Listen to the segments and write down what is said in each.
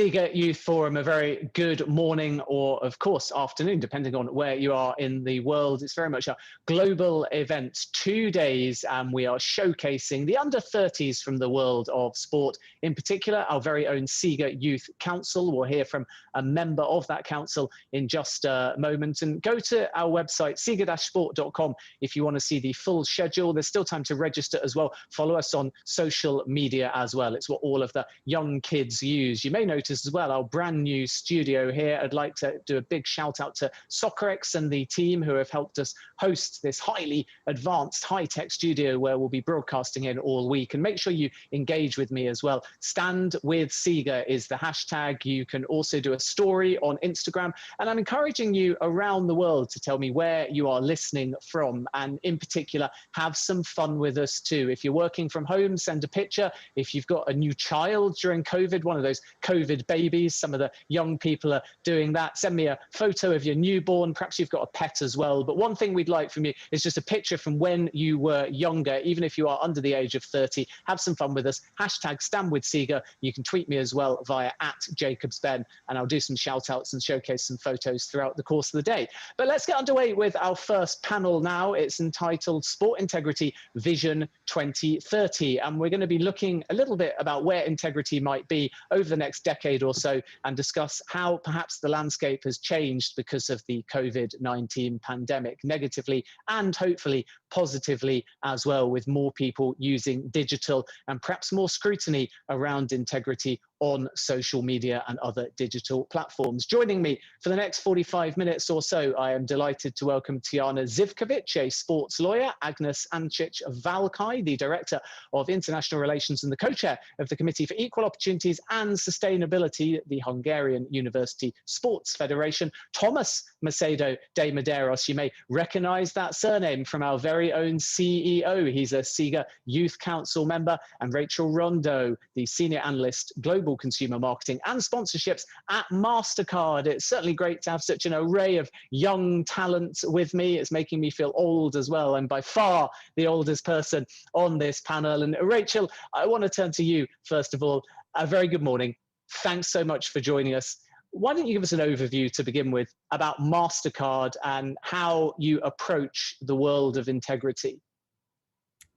SIGA Youth Forum, a very good morning or, of course, afternoon, depending on where you are in the world. It's very much a global event, 2 days, and we are showcasing the under-30s from the world of sport. In particular, our very own SIGA Youth Council. We'll hear from a member of that council in just a moment. And go to our website, siga-sport.com, if you want to see the full schedule. There's still time to register as well. Follow us on social media as well. It's what all of the young kids use. You may notice as well our brand new studio here. I'd like to do a big shout out to SoccerX and the team who have helped us host this highly advanced high-tech studio where we'll be broadcasting in all week. And make sure you engage with me as well. Stand with SIGA is the hashtag. You can also do a story on Instagram. And I'm encouraging you around the world to tell me where you are listening from. And in particular, have some fun with us too. If you're working from home, send a picture. If you've got a new child during COVID, one of those COVID babies, some of the young people are doing that. Send me a photo of your newborn. Perhaps you've got a pet as well. But one thing we'd like from you is just a picture from when you were younger, even if you are under the age of 30. Have some fun with us. Hashtag #StandWithSIGA. You can tweet me as well via @JacobsBen, and I'll do some shout outs and showcase some photos throughout the course of the day. But let's get underway with our first panel now. It's entitled Sport Integrity Vision 2030. And we're going to be looking a little bit about where integrity might be over the next decade or so and discuss how perhaps the landscape has changed because of the COVID-19 pandemic, negatively and hopefully positively as well, with more people using digital and perhaps more scrutiny around integrity on social media and other digital platforms. Joining me for the next 45 minutes or so, I am delighted to welcome Tiana Zivkovic, a sports lawyer, Agnes Ancic-Valkai, the Director of International Relations and the co-chair of the Committee for Equal Opportunities and Sustainability, the Hungarian University Sports Federation, Thomas Macedo de Medeiros. You may recognize that surname from our very own CEO. He's a SIGA Youth Council member, and Rachel Rondo, the Senior Analyst, Global Consumer Marketing and Sponsorships at MasterCard. It's certainly great to have such an array of young talent with me. It's making me feel old as well. I'm by far the oldest person on this panel. And Rachel, I want to turn to you first of all. A very good morning. Thanks so much for joining us. Why don't you give us an overview to begin with about MasterCard and how you approach the world of integrity?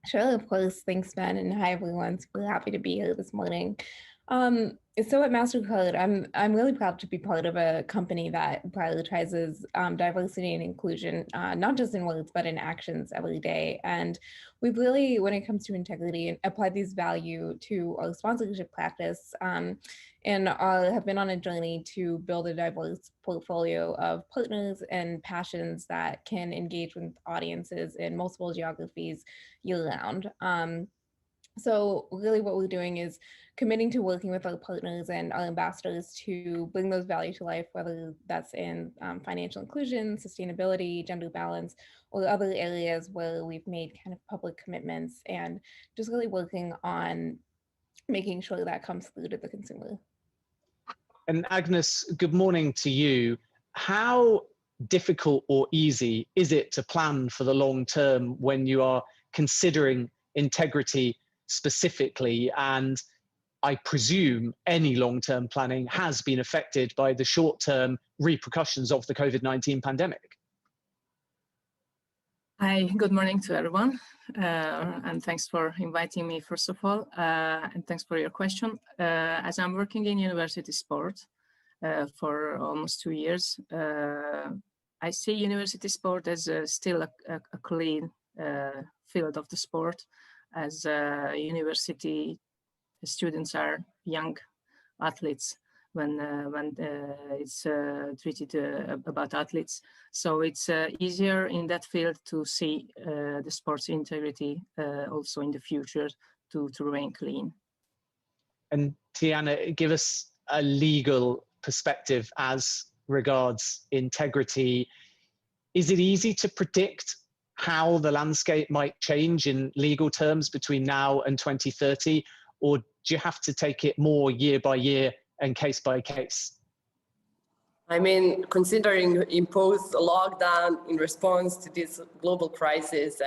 Sure, of course. Thanks, Ben, and hi, everyone. Super happy to be here this morning. So at MasterCard, I'm really proud to be part of a company that prioritizes diversity and inclusion, not just in words, but in actions every day. And we've really, when it comes to integrity, applied these value to our sponsorship practice and have been on a journey to build a diverse portfolio of partners and passions that can engage with audiences in multiple geographies year-round. So really what we're doing is committing to working with our partners and our ambassadors to bring those values to life, whether that's in financial inclusion, sustainability, gender balance, or other areas where we've made kind of public commitments, and just really working on making sure that comes through to the consumer. And Agnes, good morning to you. How difficult or easy is it to plan for the long term when you are considering integrity specifically? And I presume any long-term planning has been affected by the short-term repercussions of the COVID-19 pandemic. Hi, good morning to everyone. And thanks for inviting me, first of all, and thanks for your question. As I'm working in university sport for almost 2 years, I see university sport as still a clean field of the sport, as university students are young athletes when it's treated about athletes. So it's easier in that field to see the sports integrity also in the future to remain clean. And Tiana, give us a legal perspective as regards integrity. Is it easy to predict how the landscape might change in legal terms between now and 2030, or do you have to take it more year by year and case by case? I mean, considering imposed lockdown in response to this global crisis,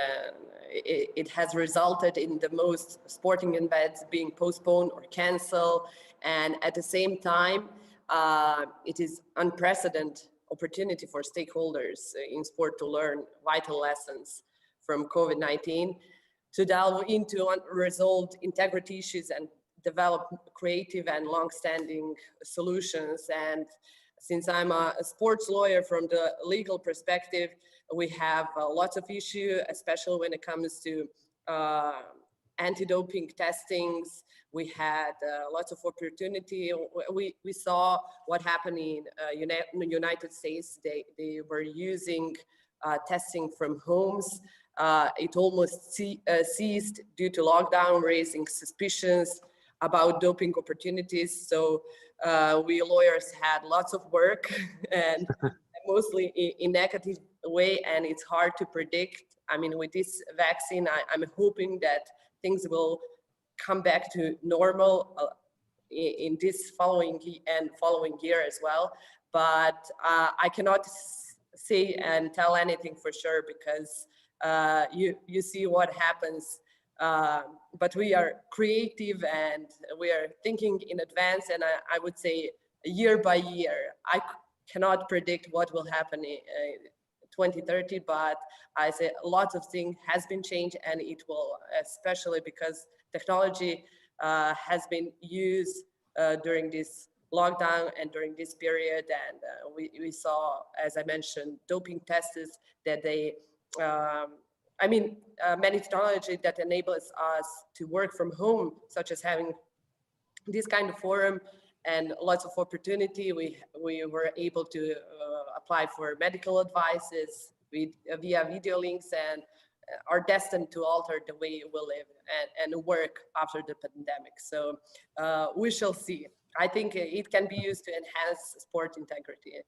it has resulted in the most sporting events being postponed or canceled, And at the same time, it is unprecedented opportunity for stakeholders in sport to learn vital lessons from COVID-19, to delve into unresolved integrity issues and develop creative and long-standing solutions. And since I'm a sports lawyer, from the legal perspective, we have lots of issues, especially when it comes to anti-doping testings. We had lots of opportunity. We saw what happened in United States. They were using testing from homes. It almost ceased due to lockdown, raising suspicions about doping opportunities. So we lawyers had lots of work, and mostly in negative way, and it's hard to predict. I mean, with this vaccine, I'm hoping that things will come back to normal in this following year as well. But I cannot say and tell anything for sure, because you see what happens. But we are creative and we are thinking in advance, and I would say year by year. I cannot predict what will happen in 2030, but I say lots of things has been changed, and it will, especially because technology has been used during this lockdown and during this period. And we saw, as I mentioned, doping tests that they many technology that enables us to work from home, such as having this kind of forum and lots of opportunity. We were able to apply for medical advices via video links, and are destined to alter the way we live and work after the pandemic. So we shall see. I think it can be used to enhance sport integrity.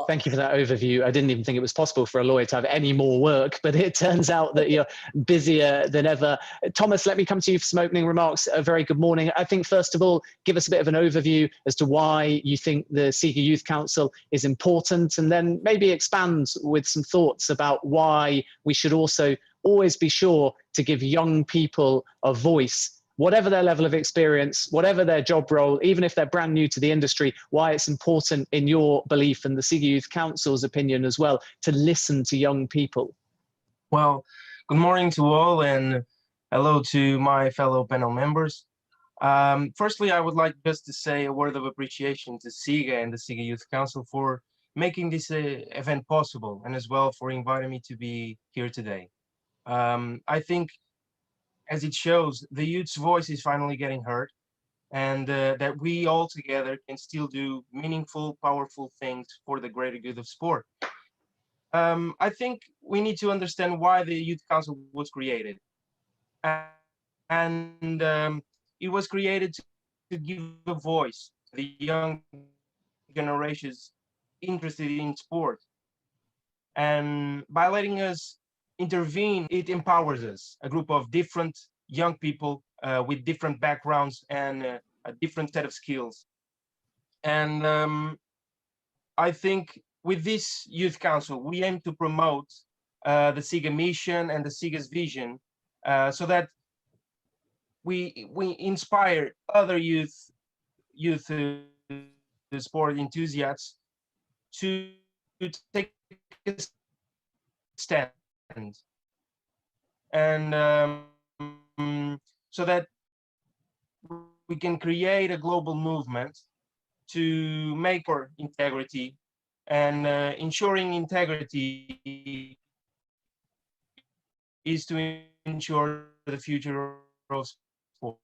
Thank you for that overview. I didn't even think it was possible for a lawyer to have any more work, but it turns out that you're busier than ever. Thomas, let me come to you for some opening remarks. A very good morning. I think, first of all, give us a bit of an overview as to why you think the SIGA Youth Council is important, and then maybe expand with some thoughts about why we should also always be sure to give young people a voice, whatever their level of experience, whatever their job role, even if they're brand new to the industry, why it's important in your belief and the SIGA Youth Council's opinion as well to listen to young people. Well, good morning to all, and hello to my fellow panel members. Firstly, I would like just to say a word of appreciation to SIGA and the SIGA Youth Council for making this event possible, and as well for inviting me to be here today. I think, as it shows, the youth's voice is finally getting heard, and that we all together can still do meaningful, powerful things for the greater good of sport. I think we need to understand why the Youth Council was created. And it was created to give a voice to the young generations interested in sport. And by letting us intervene, it empowers us, a group of different young people with different backgrounds and a different set of skills. And I think with this Youth Council, we aim to promote the SIGA mission and the SIGA's vision, so that we inspire other youth sport enthusiasts to take a stand, and so that we can create a global movement to make for integrity, and ensuring integrity is to ensure the future of sport.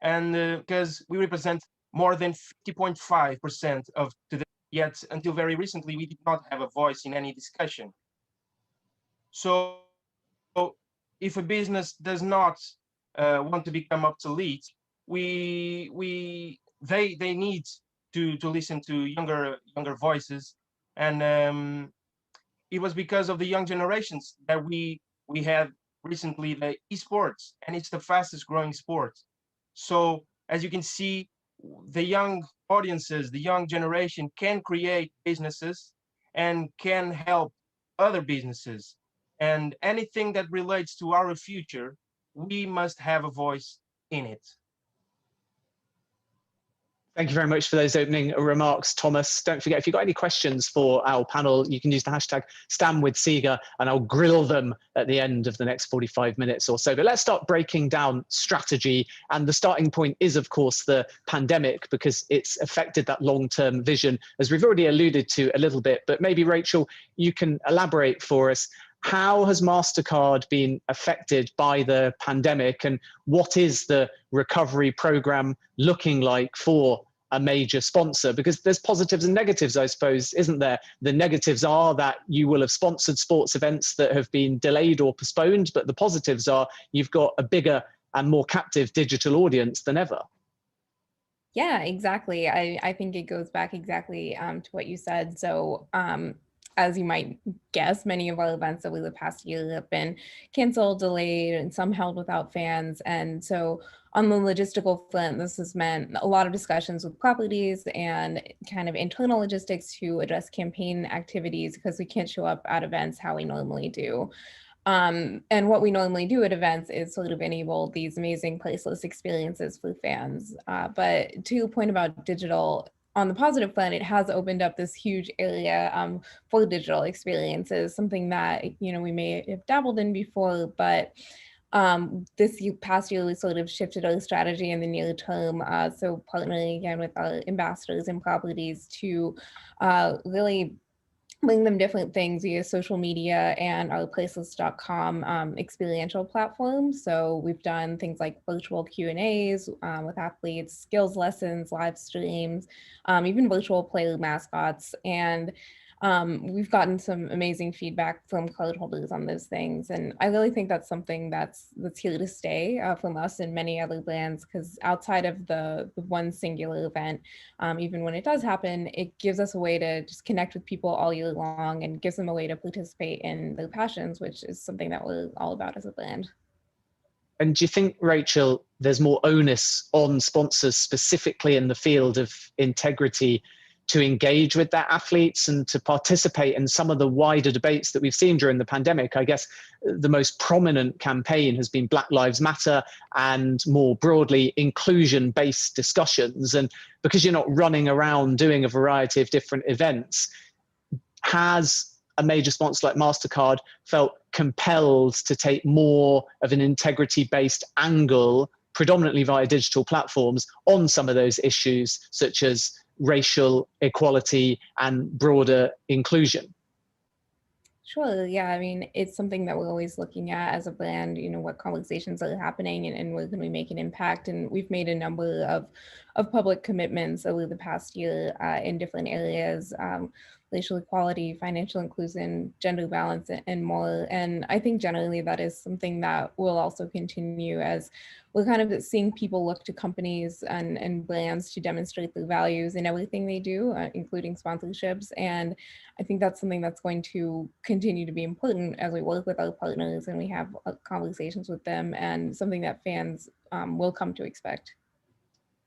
And because we represent more than 50.5% of today, yet until very recently we did not have a voice in any discussion. So if a business does not want to become obsolete, they need to listen to younger voices. And it was because of the young generations that we had recently the esports, and it's the fastest growing sport. So as you can see, the young audiences, the young generation can create businesses and can help other businesses. And anything that relates to our future, we must have a voice in it. Thank you very much for those opening remarks, Thomas. Don't forget, if you've got any questions for our panel, you can use the hashtag #StandWithSega, and I'll grill them at the end of the next 45 minutes or so. But let's start breaking down strategy. And the starting point is, of course, the pandemic, because it's affected that long-term vision, as we've already alluded to a little bit. But maybe, Rachel, you can elaborate for us. How has MasterCard been affected by the pandemic, and what is the recovery program looking like for a major sponsor? Because there's positives and negatives, I suppose, isn't there? The negatives are that you will have sponsored sports events that have been delayed or postponed, but the positives are you've got a bigger and more captive digital audience than ever. Yeah, exactly. I think it goes back exactly to what you said. So as you might guess, many of our events over the past year have been canceled, delayed, and some held without fans. And so on the logistical front, this has meant a lot of discussions with properties and kind of internal logistics to address campaign activities, because we can't show up at events how we normally do. And what we normally do at events is sort of enable these amazing placeless experiences for fans. But to your point about digital, on the positive front, it has opened up this huge area for digital experiences, something that, you know, we may have dabbled in before, but this past year we sort of shifted our strategy in the near term. So partnering again with our ambassadors and properties to really bring them different things via social media and our placeless.com experiential platform. So we've done things like virtual Q&As with athletes, skills lessons, live streams, even virtual player mascots. And we've gotten some amazing feedback from cardholders on those things. And I really think that's something that's here to stay from us and many other brands, because outside of the one singular event, even when it does happen, it gives us a way to just connect with people all year long and gives them a way to participate in their passions, which is something that we're all about as a brand. And do you think, Rachel, there's more onus on sponsors specifically in the field of integrity to engage with their athletes and to participate in some of the wider debates that we've seen during the pandemic? I guess the most prominent campaign has been Black Lives Matter and more broadly inclusion-based discussions. And because you're not running around doing a variety of different events, has a major sponsor like MasterCard felt compelled to take more of an integrity-based angle, predominantly via digital platforms, on some of those issues, such as racial equality and broader inclusion? Sure. Yeah. I mean, it's something that we're always looking at as a brand, you know, what conversations are happening and where can we make an impact. And we've made a number of public commitments over the past year in different areas, racial equality, financial inclusion, gender balance, and more. And I think generally that is something that will also continue, as we're kind of seeing people look to companies and brands to demonstrate their values in everything they do, including sponsorships. And I think that's something that's going to continue to be important as we work with our partners and we have conversations with them, and something that fans will come to expect.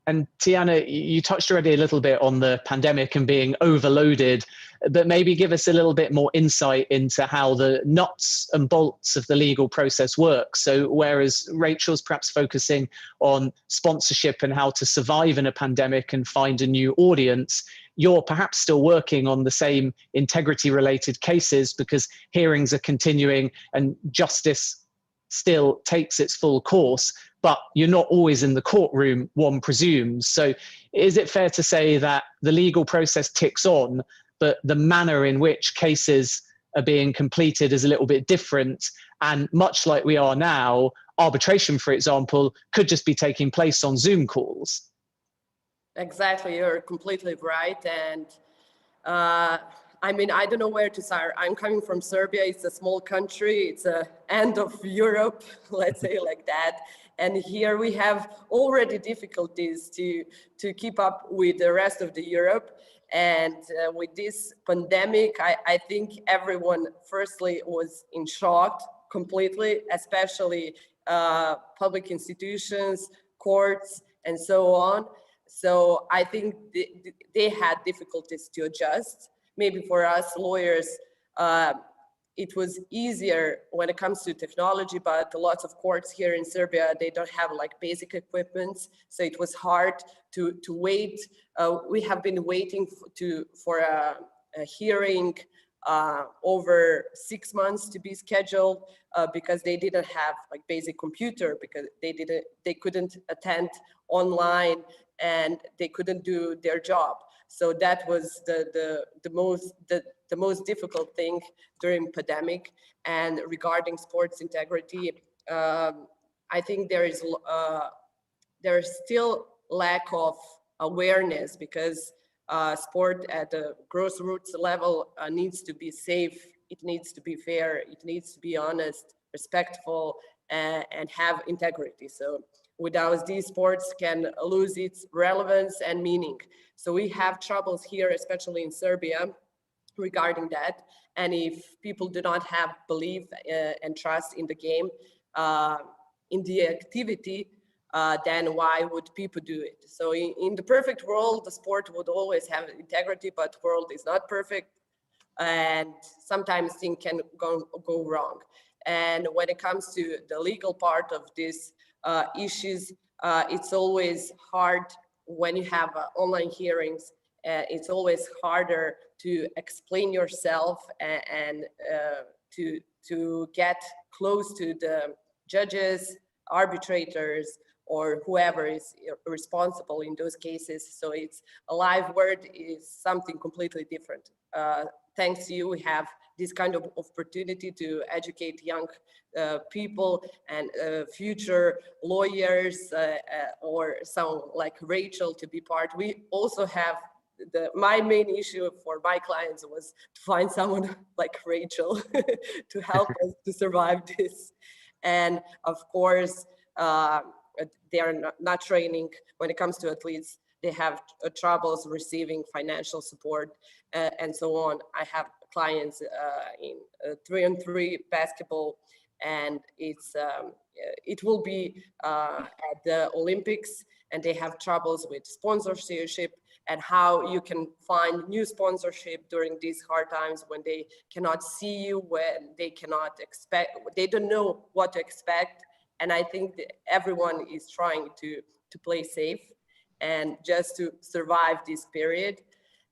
And Tiana, you touched already a little bit on the pandemic and being overloaded, but maybe give us a little bit more insight into how the nuts and bolts of the legal process works. So whereas Rachel's perhaps focusing on sponsorship and how to survive in a pandemic and find a new audience, you're perhaps still working on the same integrity-related cases because hearings are continuing and justice still takes its full course, but you're not always in the courtroom, one presumes. So is it fair to say that the legal process ticks on, but the manner in which cases are being completed is a little bit different? And much like we are now, arbitration, for example, could just be taking place on Zoom calls. Exactly, you're completely right. And I mean, I don't know where to start. I'm coming from Serbia. It's a small country. It's the end of Europe, let's say like that. And here we have already difficulties to keep up with the rest of the Europe. And with this pandemic, I think everyone firstly was in shock completely, especially public institutions, courts, and so on. So I think they had difficulties to adjust. Maybe for us lawyers, it was easier when it comes to technology, but lots of courts here in Serbia, they don't have like basic equipment. So it was hard to wait. We have been waiting for a hearing over 6 months to be scheduled because they didn't have like basic computer, because they couldn't attend online and they couldn't do their job. So that was the most difficult thing during pandemic. And regarding sports integrity, I think there is still lack of awareness, because sport at the grassroots level needs to be safe, it needs to be fair, it needs to be honest, respectful, and have integrity. So without these, sports can lose its relevance and meaning. So we have troubles here, especially in Serbia, regarding that. And if people do not have belief and trust in the game, in the activity, then why would people do it? So in the perfect world, the sport would always have integrity, but the world is not perfect. And sometimes things can go wrong. And when it comes to the legal part of these issues, it's always hard when you have online hearings. It's always harder to explain yourself and to get close to the judges, arbitrators, or whoever is responsible in those cases. So it's a live word is something completely different. Thanks to you, we have this kind of opportunity to educate young people and future lawyers or someone like Rachel to be part. We also have my main issue for my clients was to find someone like Rachel to help us to survive this. And of course, they are not training. When it comes to athletes, they have troubles receiving financial support and so on. I have clients in 3-on-3 basketball, and it will be at the Olympics, and they have troubles with sponsorship and how you can find new sponsorship during these hard times when they cannot see you, when they cannot expect, they don't know what to expect. And I think that everyone is trying to play safe and just to survive this period.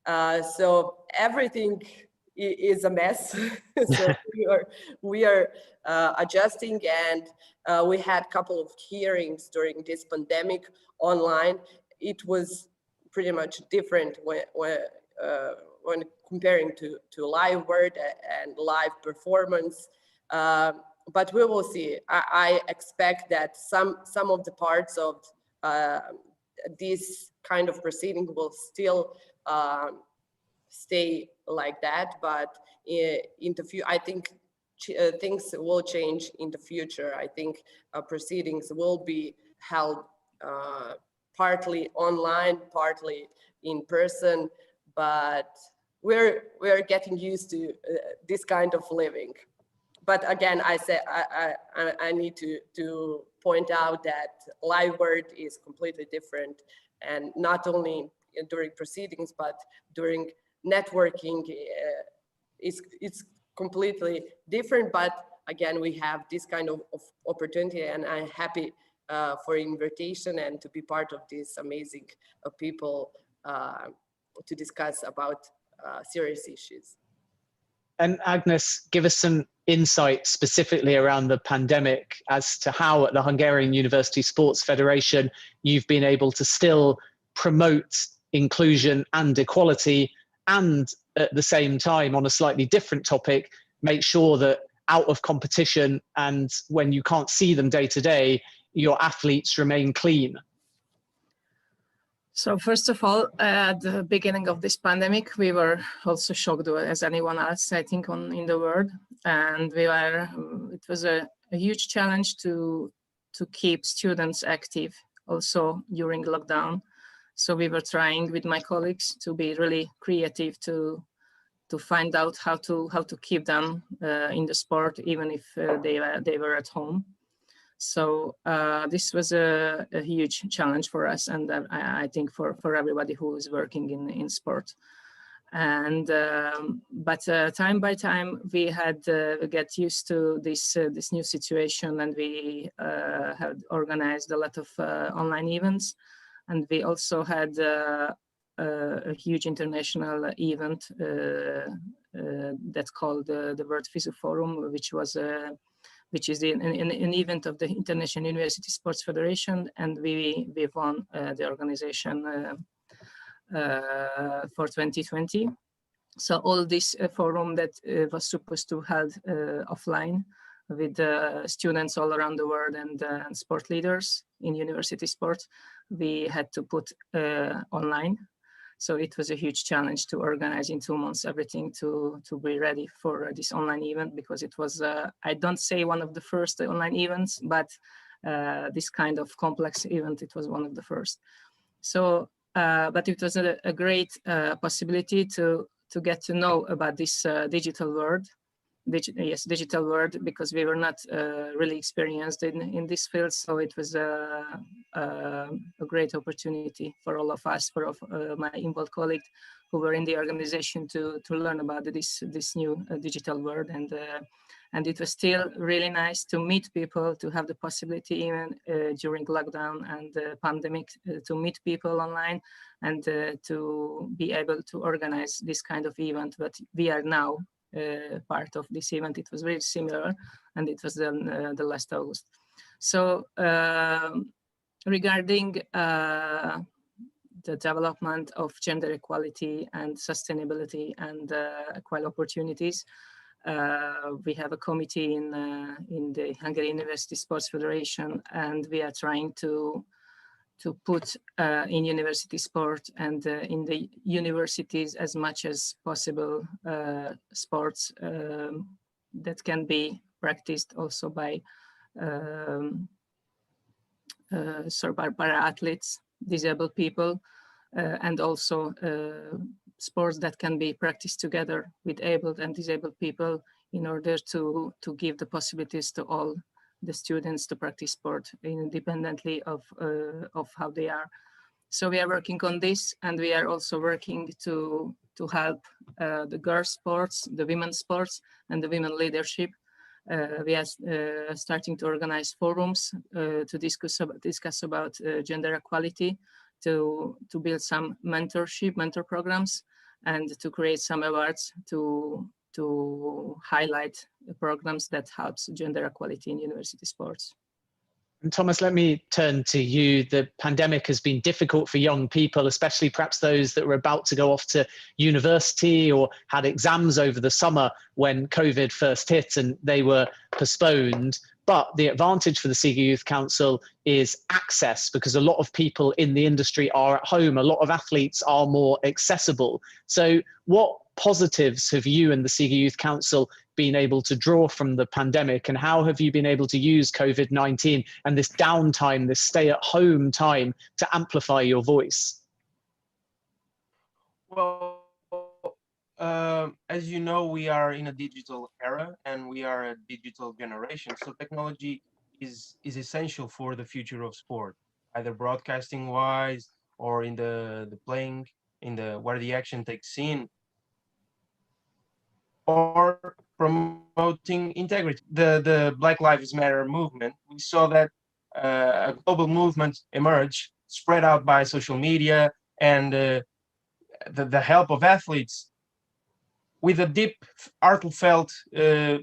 So everything is a mess. So we are adjusting, and we had a couple of hearings during this pandemic online. It was pretty much different when comparing to live word and live performance. But we will see. I expect that some of the parts of this kind of proceeding will still stay like that, but in the future, I think things will change in the future. I think proceedings will be held partly online, partly in person, but we're getting used to this kind of living. But again, I need to point out that live word is completely different, and not only during proceedings, but during networking, it's completely different. But again, we have this kind of opportunity, and I'm happy for invitation and to be part of this amazing people to discuss about serious issues. And Agnes, give us some insight specifically around the pandemic as to how at the Hungarian University Sports Federation you've been able to still promote inclusion and equality, and at the same time, on a slightly different topic, make sure that out of competition and when you can't see them day to day, your athletes remain clean. So first of all, at the beginning of this pandemic, we were also shocked as anyone else, I think, in the world. And it was a huge challenge to keep students active also during lockdown. So we were trying with my colleagues to be really creative to find out how to keep them in the sport, even if they were at home. So this was a huge challenge for us, and I think for everybody who is working in sport. And but time by time we had get used to this this new situation, and we had organized a lot of online events, and we also had a huge international event that's called the World Physio Forum, which is an event of the International University Sports Federation, and we won the organization for 2020. So all this forum that was supposed to held offline with students all around the world and sport leaders in university sports, we had to put online. So it was a huge challenge to organize in 2 months everything to be ready for this online event, because it was, I don't say one of the first online events, but this kind of complex event, it was one of the first. So but it was a great possibility to get to know about this digital world, digital world, because we were not really experienced in this field. So it was a great opportunity for all of us, for my involved colleagues who were in the organization, to learn about this new digital world. And it was still really nice to meet people, to have the possibility even during lockdown and the pandemic to meet people online, and to be able to organize this kind of event. But we are now part of this event. It was very similar, and it was then the last August. So regarding the development of gender equality and sustainability and equal opportunities, we have a committee in the Hungarian University Sports Federation, and we are trying to put in university sport and in the universities as much as possible sports that can be practiced also by para-athletes, disabled people, and also sports that can be practiced together with able and disabled people, in order to give the possibilities to all the students to practice sport independently of how they are. So we are working on this, and we are also working to help the girls' sports, the women's sports, and the women leadership. We are starting to organize forums to discuss about gender equality, to build some mentor programs, and to create some awards to highlight the programs that helps gender equality in university sports. And Thomas, let me turn to you. The pandemic has been difficult for young people, especially perhaps those that were about to go off to university or had exams over the summer when COVID first hit and they were postponed. But the advantage for the SIGA Youth Council is access, because a lot of people in the industry are at home. A lot of athletes are more accessible. So what positives have you and the SIGA Youth Council been able to draw from the pandemic, and how have you been able to use COVID-19 and this downtime, this stay-at-home time, to amplify your voice? Well, as you know, we are in a digital era and we are a digital generation. So technology is essential for the future of sport, either broadcasting wise or in the playing, in the where the action takes in, or promoting integrity. The Black Lives Matter movement, we saw that a global movement emerge, spread out by social media and the help of athletes, with a deep, heartfelt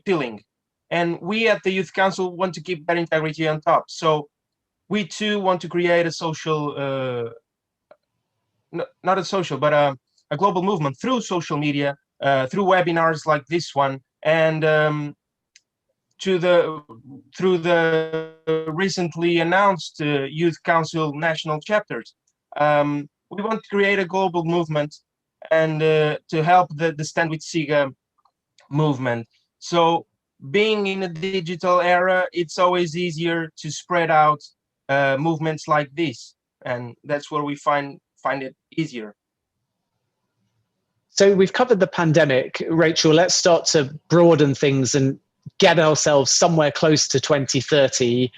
feeling. And we at the Youth Council want to keep that integrity on top. So we too want to create a social, not a social, but a global movement through social media, through webinars like this one, and through the recently announced Youth Council national chapters. We want to create a global movement and to help the Stand with SIGA movement. So being in a digital era, it's always easier to spread out movements like this, and that's where we find it easier. So we've covered the pandemic. Rachel, let's start to broaden things and get ourselves somewhere close to 2030.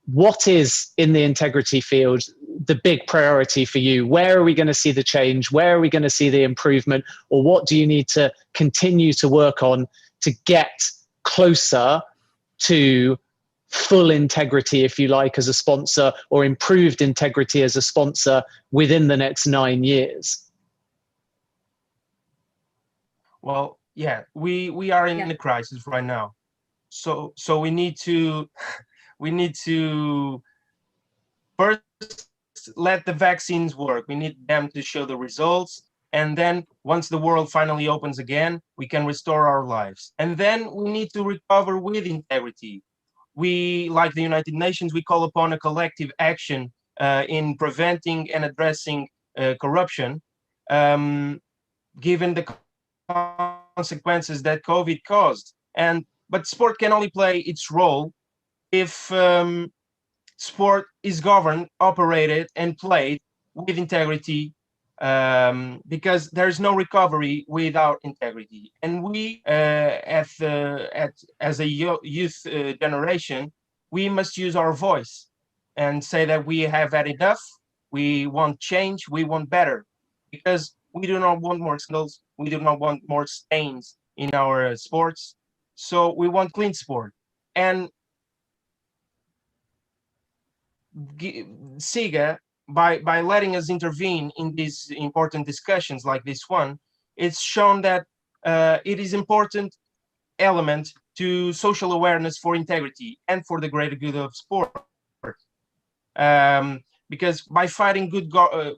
What is, in the integrity field, the big priority for you? Where are we going to see the change? Where are we going to see the improvement? Or what do you need to continue to work on to get closer to full integrity, if you like, as a sponsor, or improved integrity as a sponsor within the next 9 years? Well, yeah, we are in a crisis right now. So we need to first let the vaccines work. We need them to show the results. And then once the world finally opens again, we can restore our lives. And then we need to recover with integrity. We, like the United Nations, we call upon a collective action in preventing and addressing corruption, given the consequences that COVID caused. But sport can only play its role if sport is governed, operated, and played with integrity, because there's no recovery without integrity. And we, as a youth generation, we must use our voice and say that we have had enough. We want change. We want better, because we do not want more skills. We do not want more stains in our sports. So we want clean sport. And SIGA, by letting us intervene in these important discussions like this one, it's shown that it is important element to social awareness for integrity and for the greater good of sport. Because by fighting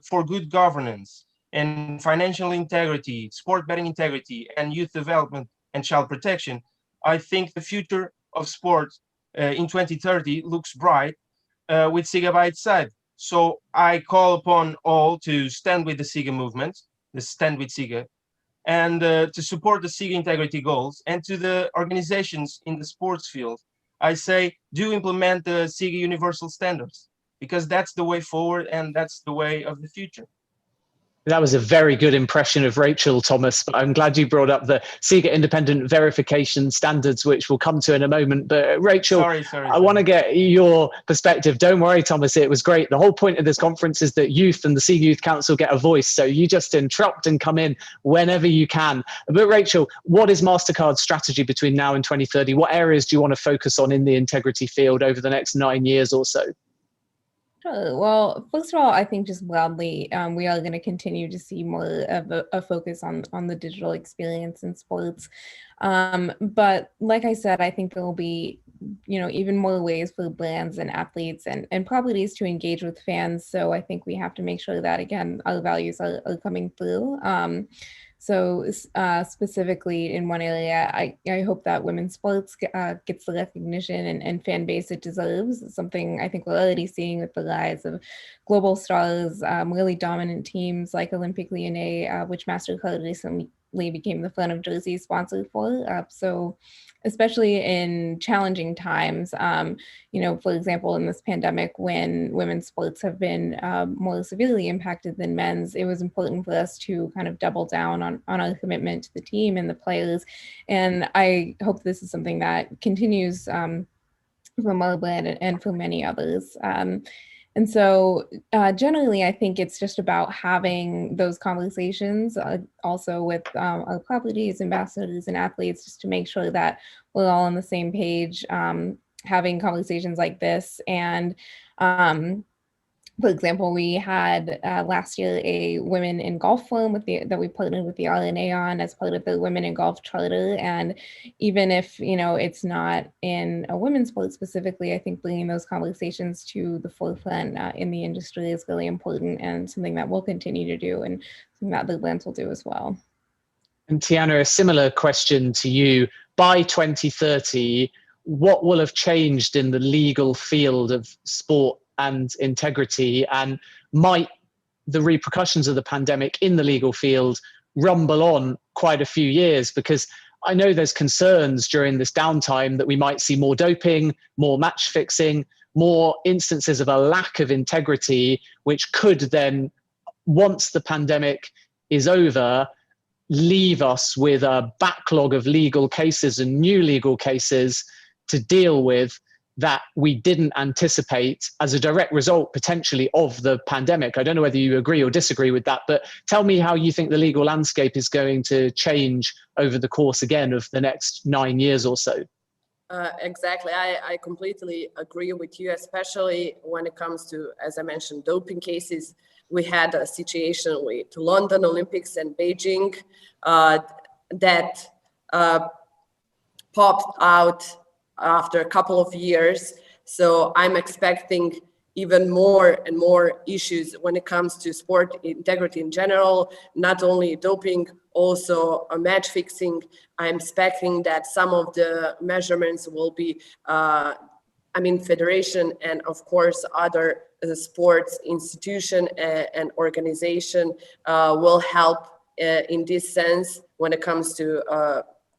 for good governance and financial integrity, sport betting integrity, and youth development and child protection, I think the future of sport in 2030 looks bright, with SIGA by its side. So I call upon all to stand with the SIGA movement, the Stand with SIGA, and to support the SIGA integrity goals. And to the organizations in the sports field, I say, do implement the SIGA universal standards, because that's the way forward and that's the way of the future. That was a very good impression of Rachel, Thomas, but I'm glad you brought up the SIGA independent verification standards, which we'll come to in a moment. But Rachel, sorry. I want to get your perspective. Don't worry, Thomas, it was great. The whole point of this conference is that youth and the SIGA Youth Council get a voice. So you just interrupt and come in whenever you can. But Rachel, what is MasterCard's strategy between now and 2030? What areas do you want to focus on in the integrity field over the next 9 years or so? Sure. Well, first of all, I think just broadly, we are going to continue to see more of a focus on the digital experience in sports. But like I said, I think there will be, even more ways for brands and athletes and properties to engage with fans. So I think we have to make sure that, again, our values are coming through. So specifically in one area, I hope that women's sports gets the recognition and fan base it deserves. It's something I think we're already seeing with the rise of global stars, really dominant teams like Olympique Lyonnais, which MasterCard recently became the front of jersey sponsor for. So especially in challenging times, for example, in this pandemic, when women's sports have been more severely impacted than men's, it was important for us to kind of double down on our commitment to the team and the players. And I hope this is something that continues from our brand and for many others. And so generally, I think it's just about having those conversations also with our properties, ambassadors, and athletes, just to make sure that we're all on the same page, having conversations like this. And for example, we had last year a Women in Golf Forum that we partnered with the RNA on as part of the Women in Golf Charter. And even if, it's not in a women's sport specifically, I think bringing those conversations to the forefront in the industry is really important and something that we'll continue to do and something that the brands will do as well. And Tiana, a similar question to you. By 2030, what will have changed in the legal field of sport and integrity, and might the repercussions of the pandemic in the legal field rumble on quite a few years? Because I know there's concerns during this downtime that we might see more doping, more match fixing, more instances of a lack of integrity, which could then, once the pandemic is over, leave us with a backlog of legal cases and new legal cases to deal with that we didn't anticipate as a direct result potentially of the pandemic. I don't know whether you agree or disagree with that, but tell me how you think the legal landscape is going to change over the course again of the next 9 years or so. Exactly. I completely agree with you, especially when it comes to, as I mentioned, doping cases. We had a situation with London Olympics and Beijing that popped out after a couple of years. So I'm expecting even more and more issues when it comes to sport integrity in general, not only doping, also match fixing. I'm expecting that some of the measurements will be, federation and of course other sports institution and organization will help in this sense when it comes to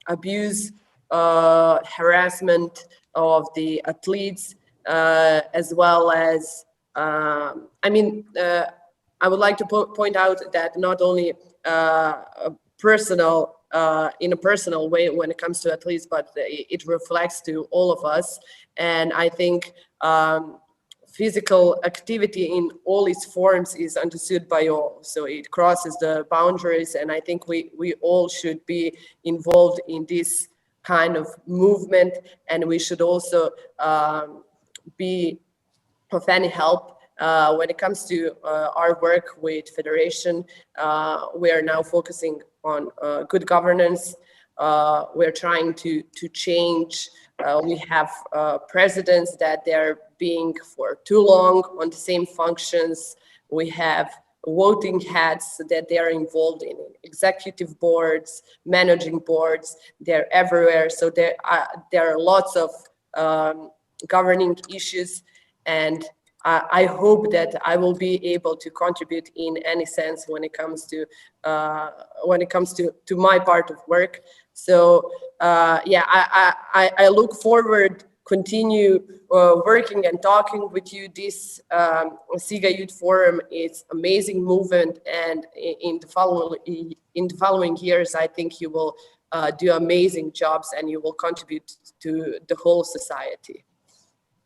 abuse, harassment of the athletes, as well as, I would like to point out that not only personal, in a personal way when it comes to athletes, but it reflects to all of us. And I think physical activity in all its forms is understood by all. So it crosses the boundaries, and I think we all should be involved in this kind of movement, and we should also be of any help when it comes to our work with federation. We are now focusing on good governance. We're trying to change. We have presidents that they're being for too long on the same functions. We have voting heads that they are involved in executive boards, managing boards. They're everywhere. So there are lots of governing issues, and I hope that I will be able to contribute in any sense when it comes to my part of work. So I look forward continue working and talking with you. This SIGA Youth Forum is amazing movement, and in the following years, I think you will do amazing jobs and you will contribute to the whole society.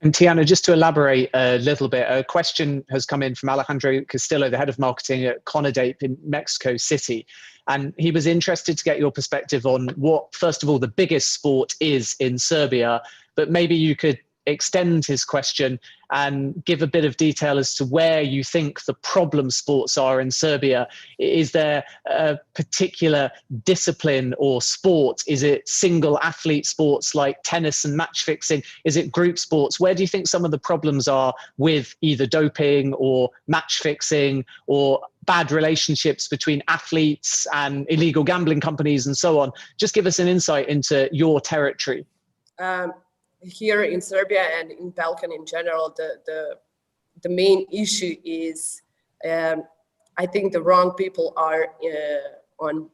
And Tiana, just to elaborate a little bit, a question has come in from Alejandro Castillo, the head of marketing at CONADEP in Mexico City. And he was interested to get your perspective on what, first of all, the biggest sport is in Serbia, but maybe you could extend his question and give a bit of detail as to where you think the problem sports are in Serbia. Is there a particular discipline or sport? Is it single athlete sports like tennis and match fixing? Is it group sports? Where do you think some of the problems are with either doping or match fixing or bad relationships between athletes and illegal gambling companies and so on? Just give us an insight into your territory. Here in Serbia and in Balkan in general, the main issue is I think the wrong people are on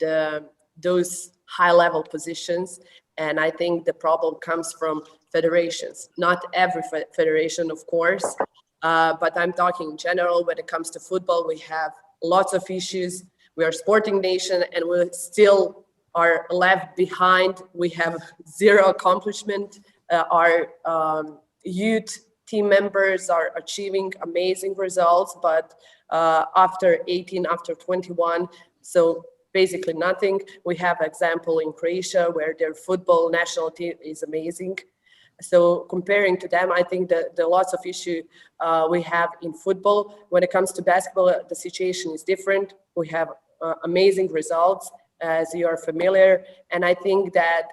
those high-level positions, and I think the problem comes from federations. Not every federation, of course, but I'm talking in general. When it comes to football, we have lots of issues. We are a sporting nation, and we still are left behind. We have zero accomplishment. Our youth team members are achieving amazing results, but after 18, after 21, so basically nothing. We have example in Croatia where their football national team is amazing. So comparing to them, I think that the lots of issue we have in football. When it comes to basketball, the situation is different. We have amazing results, as you are familiar, and I think that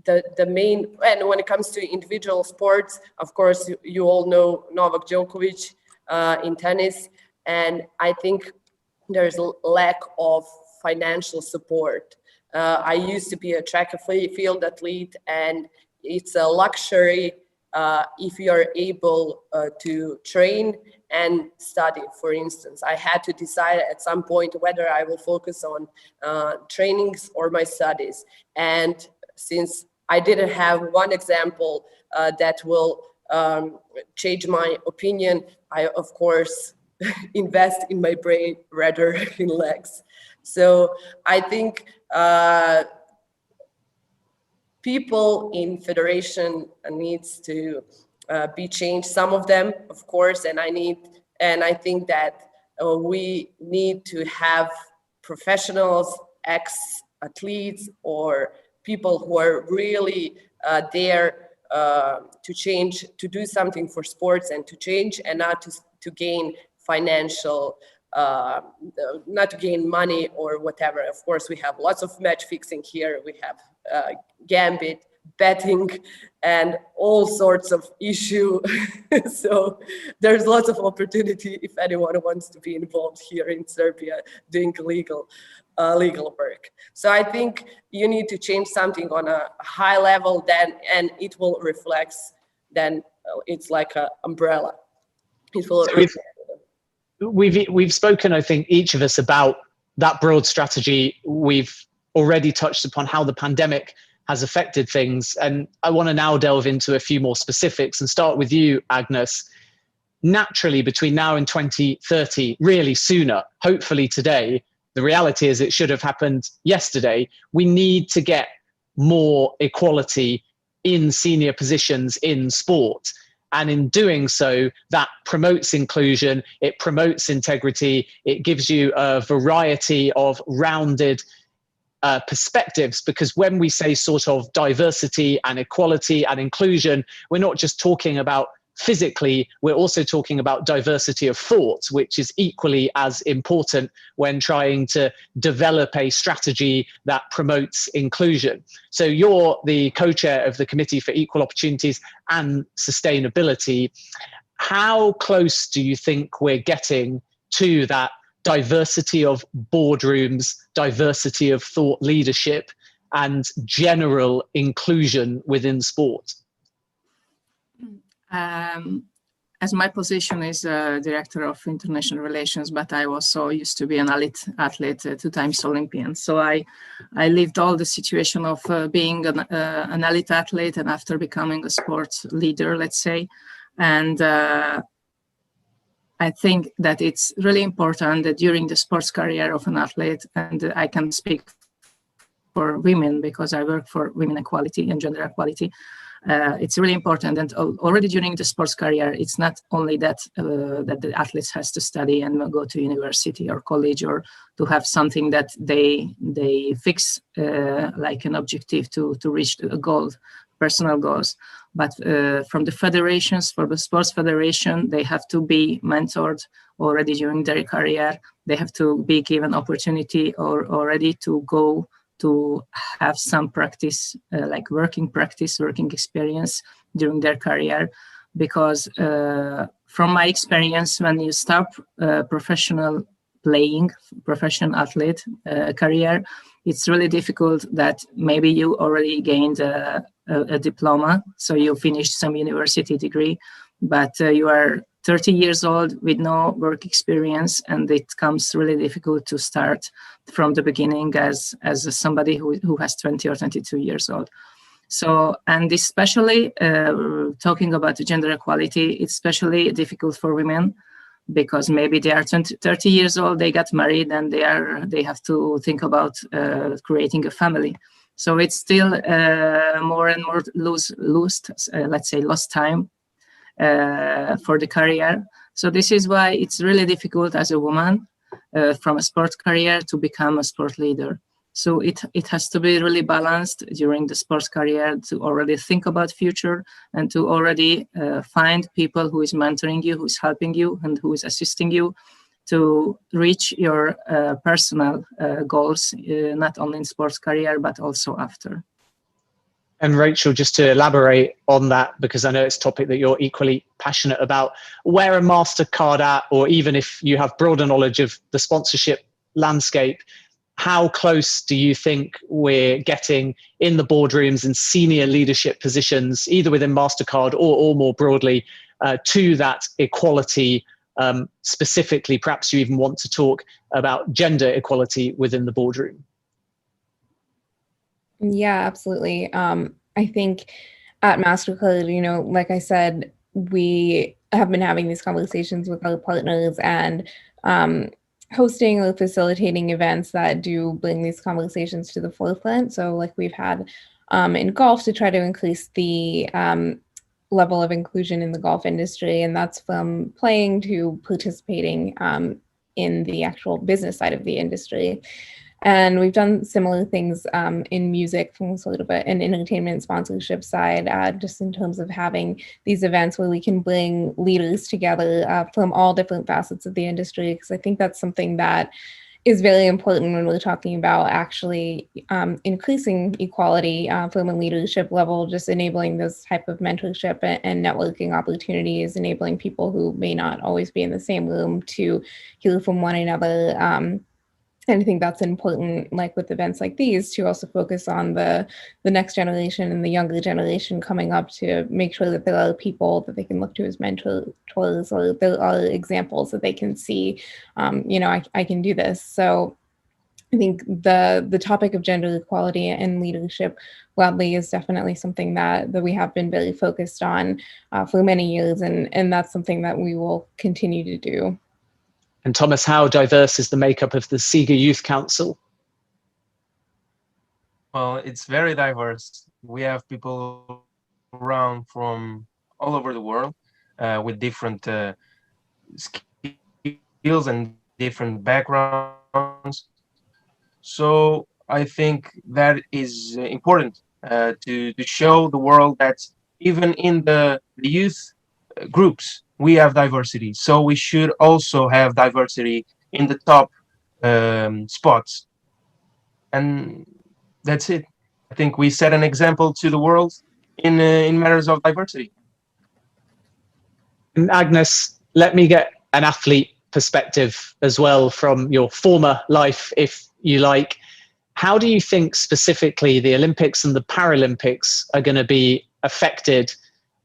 the main, and when it comes to individual sports, of course, you all know Novak Djokovic in tennis, and I think there's a lack of financial support. I used to be a track and field athlete, and it's a luxury if you are able to train and study. For instance, I had to decide at some point whether I will focus on trainings or my studies. And since I didn't have one example that will change my opinion, I, of course, invest in my brain rather in legs. So I think people in federation needs to be changed, some of them, of course, and I think that we need to have professionals, ex-athletes, or people who are really there to change, to do something for sports and to change, and not to gain financial, not to gain money or whatever. Of course, we have lots of match fixing here. We have gambit, betting, and all sorts of issue. So there's lots of opportunity if anyone wants to be involved here in Serbia doing legal work. So I think you need to change something on a high level, then, and it will reflect. Then it's like an umbrella. It will. We've spoken, I think, each of us about that broad strategy. We've already touched upon how the pandemic has affected things, and I want to now delve into a few more specifics and start with you, Agnes. Naturally, between now and 2030, really sooner, hopefully today, the reality is it should have happened yesterday. We need to get more equality in senior positions in sport. And in doing so, that promotes inclusion, it promotes integrity, it gives you a variety of rounded perspectives, because when we say sort of diversity and equality and inclusion, we're not just talking about physically, we're also talking about diversity of thought, which is equally as important when trying to develop a strategy that promotes inclusion. So you're the co-chair of the Committee for Equal Opportunities and Sustainability. How close do you think we're getting to that diversity of boardrooms, diversity of thought leadership, and general inclusion within sport? As my position is Director of International Relations, but I also used to be an elite athlete, 2 times Olympian. So I lived all the situation of being an elite athlete and after becoming a sports leader, let's say. And I think that it's really important that during the sports career of an athlete, and I can speak for women because I work for women equality and gender equality, it's really important. And already during the sports career, it's not only that that the athletes has to study and go to university or college or to have something that they fix like an objective to reach a goal, personal goals. But from the federations, for the sports federation, they have to be mentored already during their career. They have to be given opportunity or already to go to have some practice, like working experience during their career. Because from my experience, when you start professional athlete career, it's really difficult that maybe you already gained a diploma, so you finished some university degree, but you are 30 years old with no work experience, and it comes really difficult to start from the beginning as somebody who has 20 or 22 years old. So, and especially talking about gender equality, it's especially difficult for women, because maybe they are 30 years old, they got married, and they have to think about creating a family. So it's still more and more lost time for the career. So this is why it's really difficult as a woman from a sports career to become a sport leader. So it has to be really balanced during the sports career to already think about future and to already find people who is mentoring you, who is helping you, and who is assisting you to reach your personal goals, not only in sports career, but also after. And Rachel, just to elaborate on that, because I know it's a topic that you're equally passionate about, where a MasterCard at, or even if you have broader knowledge of the sponsorship landscape, how close do you think we're getting in the boardrooms and senior leadership positions, either within MasterCard or more broadly, to that equality? Specifically, perhaps you even want to talk about gender equality within the boardroom. Yeah, absolutely. I think at MasterCard, you know, like I said, we have been having these conversations with our partners and hosting or facilitating events that do bring these conversations to the forefront. So like we've had in golf to try to increase the level of inclusion in the golf industry. And that's from playing to participating in the actual business side of the industry. And we've done similar things in music from a little bit and entertainment sponsorship side, just in terms of having these events where we can bring leaders together from all different facets of the industry. Because I think that's something that is very important when we're talking about actually increasing equality from a leadership level, just enabling this type of mentorship and networking opportunities, enabling people who may not always be in the same room to hear from one another. And I think that's important, like with events like these, to also focus on the next generation and the younger generation coming up, to make sure that there are people that they can look to as mentors, or there are examples that they can see, I can do this. So I think the topic of gender equality and leadership broadly is definitely something that we have been very focused on for many years, and that's something that we will continue to do. And Thomas, how diverse is the makeup of the SIGA Youth Council? Well, it's very diverse. We have people around from all over the world with different skills and different backgrounds. So I think that is important to show the world that even in the youth groups, we have diversity. So we should also have diversity in the top spots. And that's it. I think we set an example to the world in matters of diversity. And Agnes, let me get an athlete perspective as well from your former life, if you like. How do you think specifically the Olympics and the Paralympics are going to be affected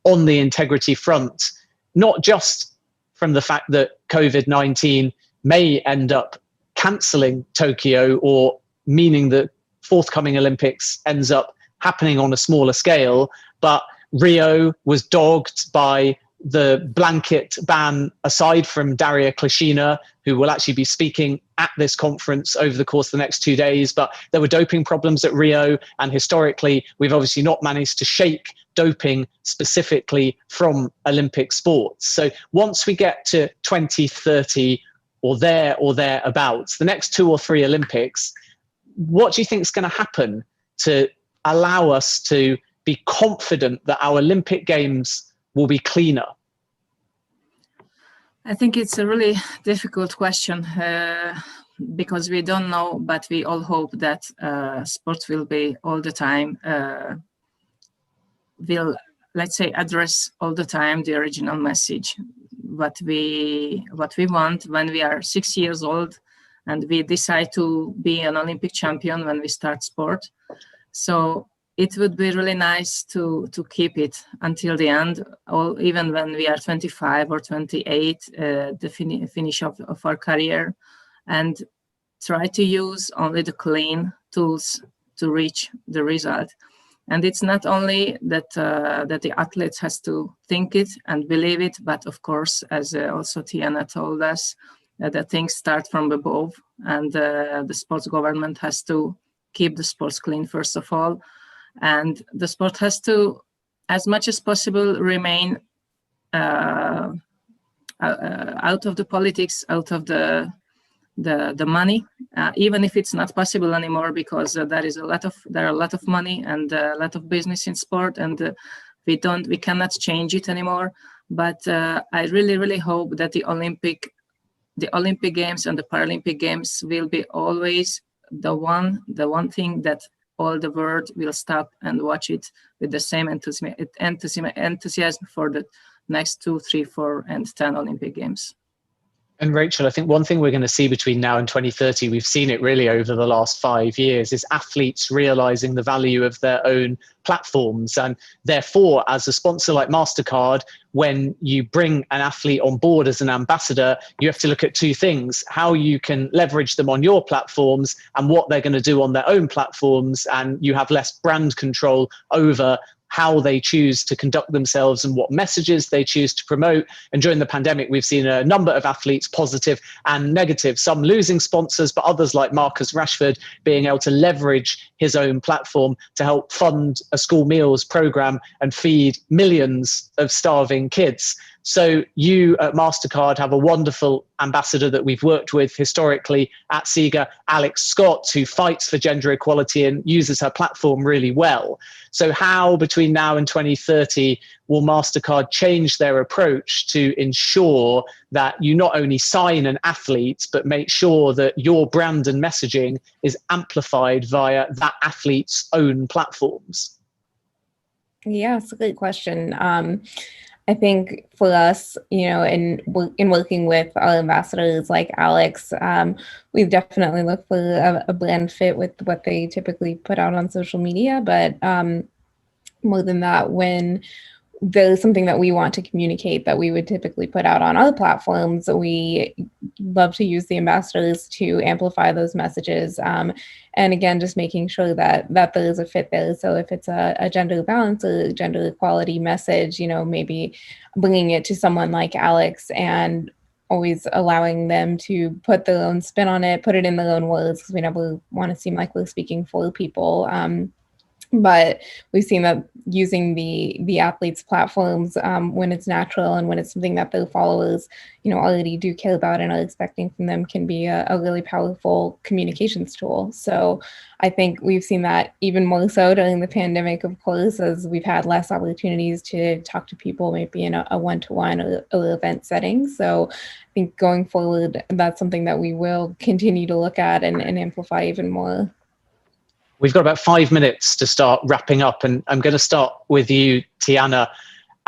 on the integrity front, not just from the fact that COVID-19 may end up cancelling Tokyo, or meaning that forthcoming Olympics ends up happening on a smaller scale, but Rio was dogged by the blanket ban, aside from Daria Klishina, who will actually be speaking at this conference over the course of the next 2 days. But there were doping problems at Rio, and historically, we've obviously not managed to shake doping specifically from Olympic sports. So once we get to 2030 or thereabouts, the next 2 or 3 Olympics, what do you think is going to happen to allow us to be confident that our Olympic Games will be cleaner? I think it's a really difficult question because we don't know, but we all hope that sports will be all the time, will, let's say, address all the time the original message, what we want when we are 6 years old and we decide to be an Olympic champion when we start sport. So it would be really nice to keep it until the end, or even when we are 25 or 28, the finish of our career, and try to use only the clean tools to reach the result. And it's not only that that the athletes has to think it and believe it, but of course, as also Tiana told us, that things start from above, and the sports government has to keep the sports clean first of all. And the sport has to, as much as possible, remain out of the politics, out of the money, even if it's not possible anymore, because there are a lot of money and a lot of business in sport, and we cannot change it anymore. But I really hope that the Olympic Games and the Paralympic Games will be always the one thing that all the world will stop and watch it with the same enthusiasm for the next 2, 3, 4, and 10 Olympic Games. And Rachel, I think one thing we're going to see between now and 2030, we've seen it really over the last 5 years, is athletes realizing the value of their own platforms. And therefore, as a sponsor like MasterCard, when you bring an athlete on board as an ambassador, you have to look at 2 things: how you can leverage them on your platforms and what they're going to do on their own platforms. And you have less brand control over how they choose to conduct themselves and what messages they choose to promote. And during the pandemic, we've seen a number of athletes, positive and negative, some losing sponsors, but others like Marcus Rashford being able to leverage his own platform to help fund a school meals program and feed millions of starving kids. So you at MasterCard have a wonderful ambassador that we've worked with historically at Sega, Alex Scott, who fights for gender equality and uses her platform really well. So how, between now and 2030, will MasterCard change their approach to ensure that you not only sign an athlete, but make sure that your brand and messaging is amplified via that athlete's own platforms? Yeah, it's a great question. I think for us, in working with our ambassadors like Alex, we've definitely looked for a blend fit with what they typically put out on social media. But more than that, when there's something that we want to communicate that we would typically put out on other platforms, we love to use the ambassadors to amplify those messages. And again, just making sure that there is a fit there. So if it's a gender balance or gender equality message, maybe bringing it to someone like Alex and always allowing them to put their own spin on it, put it in their own words, because we never want to seem like we're speaking for people. But we've seen that using the athletes' platforms when it's natural and when it's something that their followers, already do care about and are expecting from them, can be a really powerful communications tool. So I think we've seen that even more so during the pandemic, of course, as we've had less opportunities to talk to people, maybe in a one-to-one or event setting. So I think going forward, that's something that we will continue to look at and amplify even more. We've got about 5 minutes to start wrapping up, and I'm going to start with you, Tiana,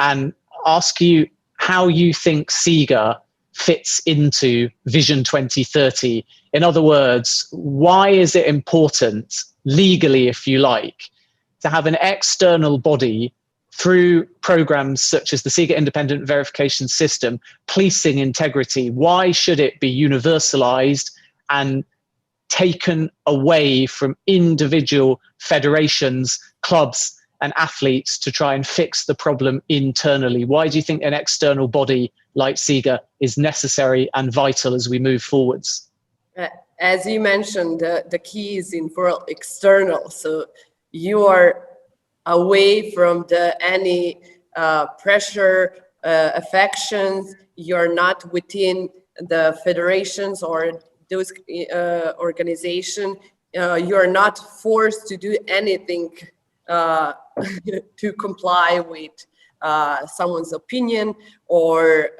and ask you how you think Sega fits into Vision 2030. In other words, why is it important, legally if you like, to have an external body through programs such as the Sega Independent Verification System policing integrity? Why should it be universalized and taken away from individual federations, clubs, and athletes to try and fix the problem internally? Why do you think an external body like Sega is necessary and vital as we move forwards? As you mentioned, the key is in for external. So you are away from any pressure, affections. You're not within the federations or those organization. You're not forced to do anything to comply with someone's opinion or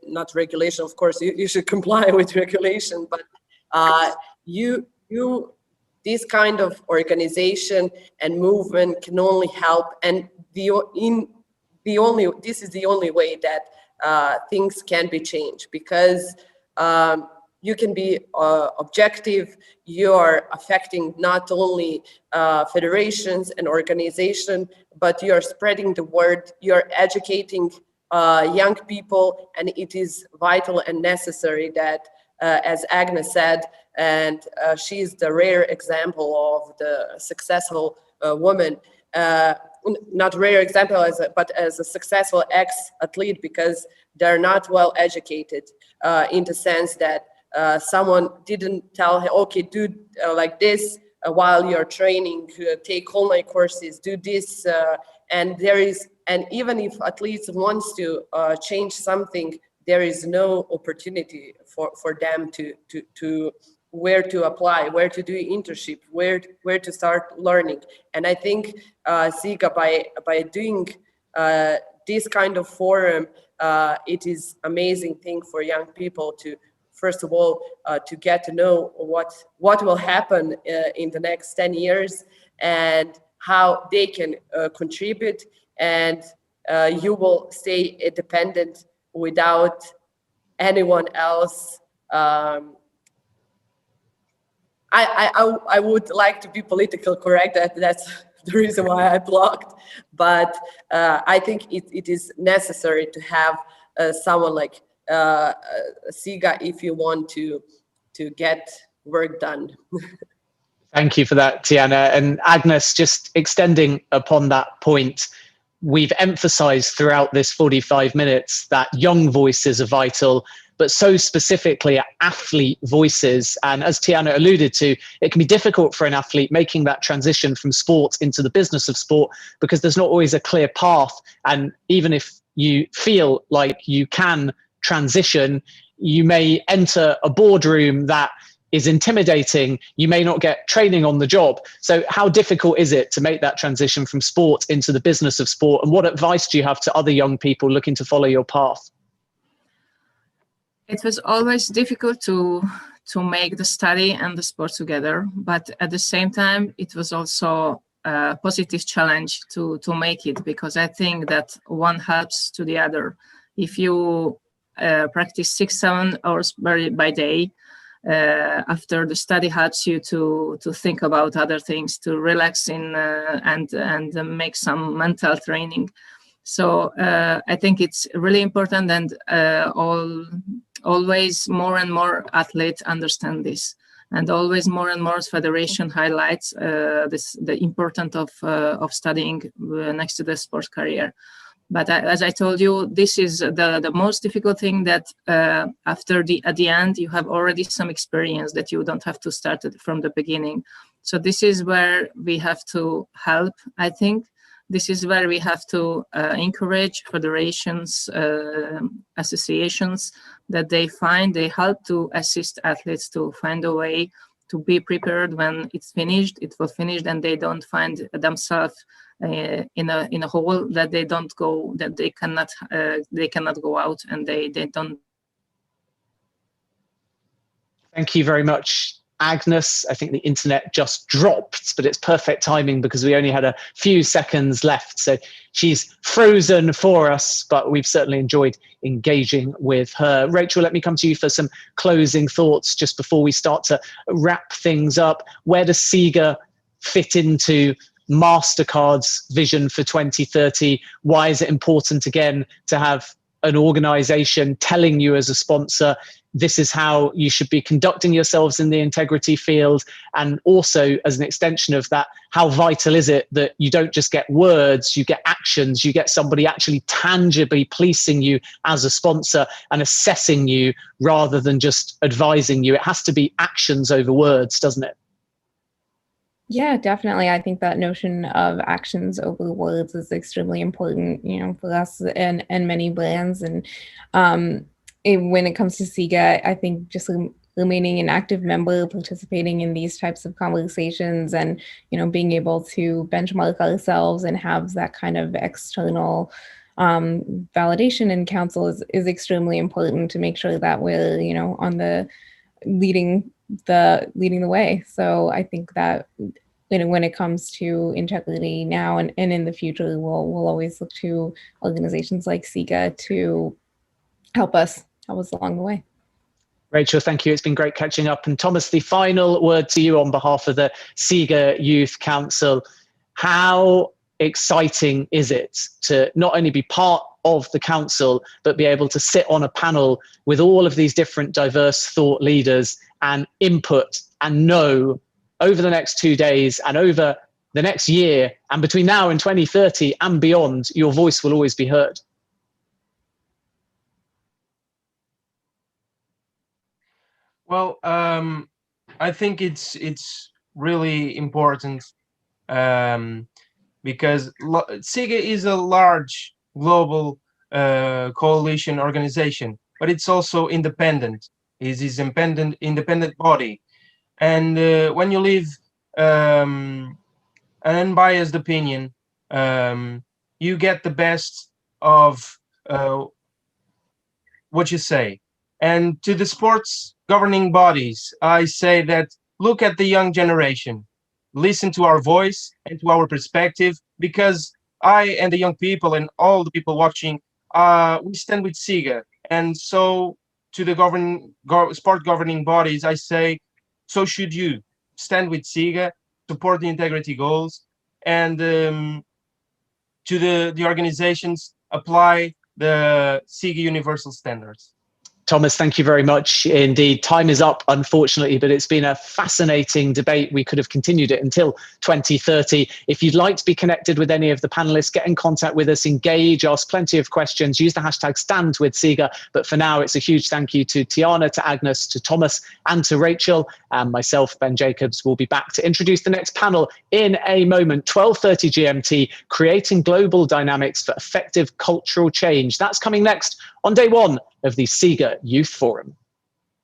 not regulation. Of course, you should comply with regulation, but this kind of organization and movement can only help, and this is the only way that things can be changed, because you can be objective. You are affecting not only federations and organizations, but you are spreading the word. You are educating young people, and it is vital and necessary that, as Agnes said, and she is the rare example of the successful woman. Not rare example, but as a successful ex-athlete, because they're not well educated in the sense that someone didn't tell her, okay, do like this while you're training, take online courses, do this, and even if athletes wants to change something, there is no opportunity for them to where to apply, where to do internship, where to start learning. And I think Sega, by doing this kind of forum, it is amazing thing for young people to, first of all, to get to know what will happen in the next 10 years and how they can contribute, and you will stay independent without anyone else. I would like to be politically correct. That's the reason why I blocked. But I think it is necessary to have someone like Sega if you want to get work done. Thank you for that, Tiana. And Agnes, just extending upon that point, we've emphasized throughout this 45 minutes that young voices are vital, but so specifically athlete voices. And as Tiana alluded to, it can be difficult for an athlete making that transition from sport into the business of sport because there's not always a clear path. And even if you feel like you can transition, you may enter a boardroom that is intimidating. You may not get training on the job. So how difficult is it to make that transition from sport into the business of sport? And what advice do you have to other young people looking to follow your path? It was always difficult to make the study and the sport together, but at the same time, it was also a positive challenge to make it, because I think that one helps to the other. If you practice 6-7 hours by day, after the study helps you to think about other things, to relax in and make some mental training. So I think it's really important, and always more and more athletes understand this, and always more and more federation highlights the importance of studying next to the sports career. But as I told you, this is the most difficult thing, that at the end, you have already some experience that you don't have to start it from the beginning. So this is where we have to help, I think. This is where we have to encourage federations, associations, that they help to assist athletes to find a way to be prepared when it's finished, it will finish, and they don't find themselves in a hole that they don't go, that they cannot go out, and they don't. Thank you very much, Agnes. I think the internet just dropped, but it's perfect timing because we only had a few seconds left. So she's frozen for us, but we've certainly enjoyed engaging with her. Rachel, let me come to you for some closing thoughts just before we start to wrap things up. Where does SIGA fit into MasterCard's vision for 2030? Why is it important, again, to have an organization telling you as a sponsor, this is how you should be conducting yourselves in the integrity field? And also, as an extension of that, how vital is it that you don't just get words, you get actions, you get somebody actually tangibly policing you as a sponsor and assessing you rather than just advising you? It has to be actions over words, doesn't it? Yeah, definitely. I think that notion of actions over words is extremely important, for us and many brands. And when it comes to SIGA, I think just remaining an active member, participating in these types of conversations, and being able to benchmark ourselves and have that kind of external validation and counsel is extremely important to make sure that we're on the leading the way. So I think that when it comes to integrity now and in the future, we'll always look to organizations like SIGA to help us along the way. Rachel, thank you. It's been great catching up. And Thomas, the final word to you on behalf of the SIGA Youth Council. How exciting is it to not only be part of the council, but be able to sit on a panel with all of these different diverse thought leaders and input, and know over the next 2 days and over the next year and between now and 2030 and beyond, your voice will always be heard? Well, I think it's really important because SIGA is a large global coalition organization, but it's also independent. It is an independent body. And when you leave an unbiased opinion, you get the best of what you say. And to the sports governing bodies, I say that look at the young generation, listen to our voice and to our perspective, because I and the young people and all the people watching, we stand with SIGA. And so to the sport governing bodies, I say, so should you. Stand with SIGA, support the integrity goals, and to the organizations, apply the SIGA universal standards. Thomas, thank you very much indeed. Time is up, unfortunately, but it's been a fascinating debate. We could have continued it until 2030. If you'd like to be connected with any of the panelists, get in contact with us, engage, ask plenty of questions, use the hashtag #StandWithSiga. But for now, it's a huge thank you to Tiana, to Agnes, to Thomas, and to Rachel. And myself, Ben Jacobs, will be back to introduce the next panel in a moment. 12:30 GMT, creating global dynamics for effective cultural change. That's coming next on day one of the SIGA Youth Forum.